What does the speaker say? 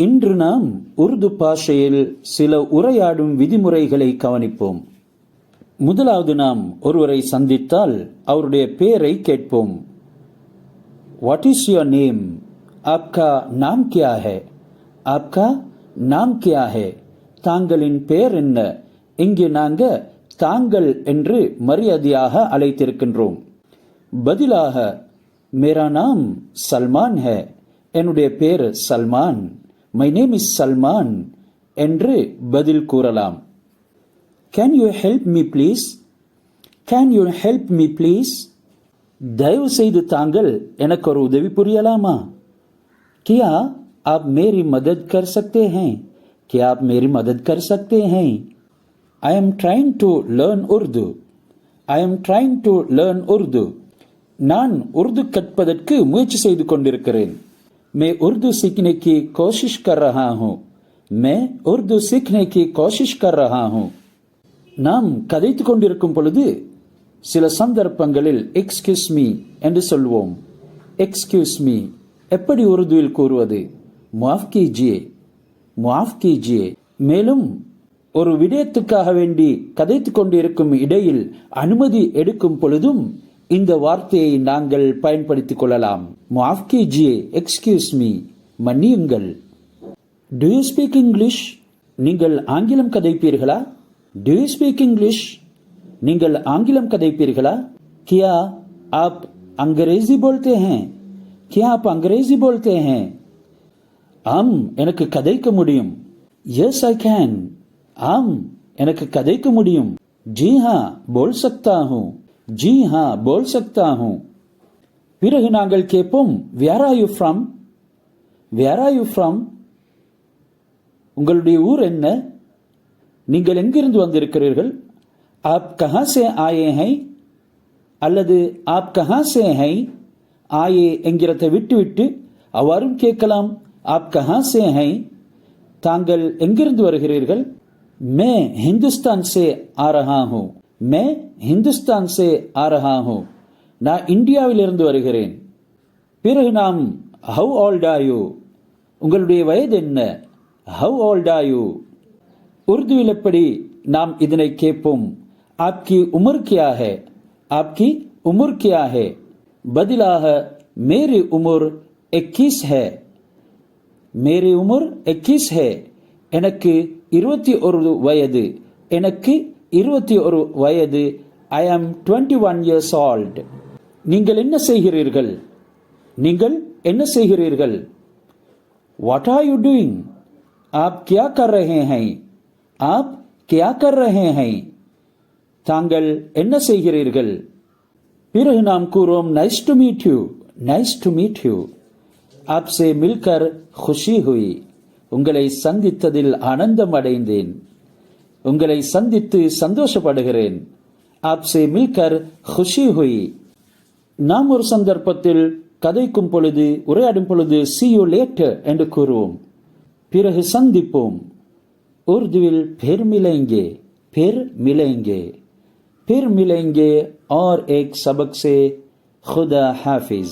இன்று நாம் உருது பாஷையில் சில உரையாடும் விதிமுறைகளை கவனிப்போம். முதலாவது, நாம் ஒருவரை சந்தித்தால் அவருடைய பெயரை கேட்போம். What is your name? ஆப்கா நாம் கியா ஹே? ஆப்கா நாம் கியா ஹே? தாங்களின் பெயர் என்ன? இங்கே நாங்கள் தாங்கள் என்று மரியாதையாக அழைத்திருக்கின்றோம். பதிலாக மேரா நாம் சல்மான் ஹே, என்னுடைய பெயர் Salman, my name is Salman என்று பதில் கூறலாம். Can you help me please? Can you help me please? தயவு செய்து தாங்கள் எனக்கு ஒரு உதவி புரியலாமா? क्या आप मेरी मदद कर सकते हैं? क्या आप मेरी मदद कर सकते हैं? I am trying to learn Urdu. I am trying to learn Urdu. நான் உருது கற்பதற்கு முயற்சி செய்து கொண்டிருக்கிறேன். मैं उर्दू सीखने की कोशिश कर रहा हूँ. मैं उर्दू सीखने की कोशिश कर रहा हूँ. நாம் கதைத்து கொண்டிருக்கும் பொழுது சில சந்தர்ப்பங்களில் எக்ஸ்கியூஸ் மீ என்று சொல்வோம். எக்ஸ்கியூஸ் மீ எப்படி உருதுவில் கூறுவது? மாஃப் கீஜியே, மாஃப் கீஜியே. மேலும் ஒரு விடயத்துக்காக வேண்டி கதைத்து கொண்டிருக்கும் இடையில் அனுமதி எடுக்கும் பொழுதும் இந்த வார்த்தையை நாங்கள் பயன்படுத்திக் கொள்ளலாம். மாஃப் கீஜியே, எக்ஸ்கியூஸ் மீ, மன்னியுங்கள். Do you speak English? நீங்கள் ஆங்கிலம் கதைப்பீர்களா? Do you speak English? நீங்கள் ஆங்கிலம் கதைப்பீர்களா? கியா ஆப் அங்கரேசி போல்தே ஹேன்? கியா ஆப் அங்கரேசி போல்தே ஹேன்? ஆம், எனக்கு கதைக்க முடியும். Yes I can. ஆம், எனக்கு கதைக்க முடியும். ஜி ஹா போல் சக்தா ஹூ. ஜி ஹா போல் சக்தா ஹூ. பிறகு நாங்கள் கேட்போம், where are you from? Where are you from? உங்களுடைய ஊர் என்ன? நீங்கள் எங்கிருந்து வந்திருக்கிறீர்கள்? ஆப் கஹா சே ஆயே ஹை? அல்லது ஆப் கஹா சே ஹை? ஆயே என்கிறதை விட்டுவிட்டு அவ்வாறும் கேட்கலாம், ஆப் கஹா சே ஹை? தாங்கள் எங்கிருந்து வருகிறீர்கள்? மே ஹிந்துஸ்தான் சே ஆ ரஹா ஹூ. மே ஹிந்துஸ்தான் சே ஆ ரஹா ஹூ. நான் இந்தியாவிலிருந்து வருகிறேன். பிறகு நாம் ஹவ் ஓல்ட் ஆர் யூ? உங்களுடைய வயது என்ன? How old are you? உருதுவில் எப்படி நாம் இதனை கேட்போம்? ஆப்கி உமர் கியா ஹே? ஆப்கி உமர் கியா ஹே? பதிலாக மேரி உமர் 21 ஹே. மேரி உமர் 21 ஹே. எனக்கு 21 வயது. எனக்கு 21 வயது. ஐ ஆம் 21 years old. நீங்கள் என்ன செய்கிறீர்கள்? நீங்கள் என்ன செய்கிறீர்கள்? What are you doing? ஆப் கியா கர் ரஹே ஹை? ஆப் கியா கர் ரஹே ஹை? தாங்கள் என்ன செய்கிறீர்கள்? பிறகு நாம் கூறுவோம், nice to meet you. Nice to meet you. ஆப்சே மில்கர் खुशी हुई. உங்களை சந்தித்ததில் ஆனந்தம் அடைந்தேன். உங்களை சந்தித்து சந்தோஷப்படுகிறேன். ஆப்சே மில்கர் खुशी हुई. நாம் ஒரு சந்தர்ப்பத்தில் கதைக்கும் பொழுது, உரையாடும் பொழுது see you later என்று கூறுவோம். பிறகு சந்திப்போம். உருதுவில் फिर मिलेंगे, फिर मिलेंगे, फिर मिलेंगे और एक सबक से खुदा हाफिज.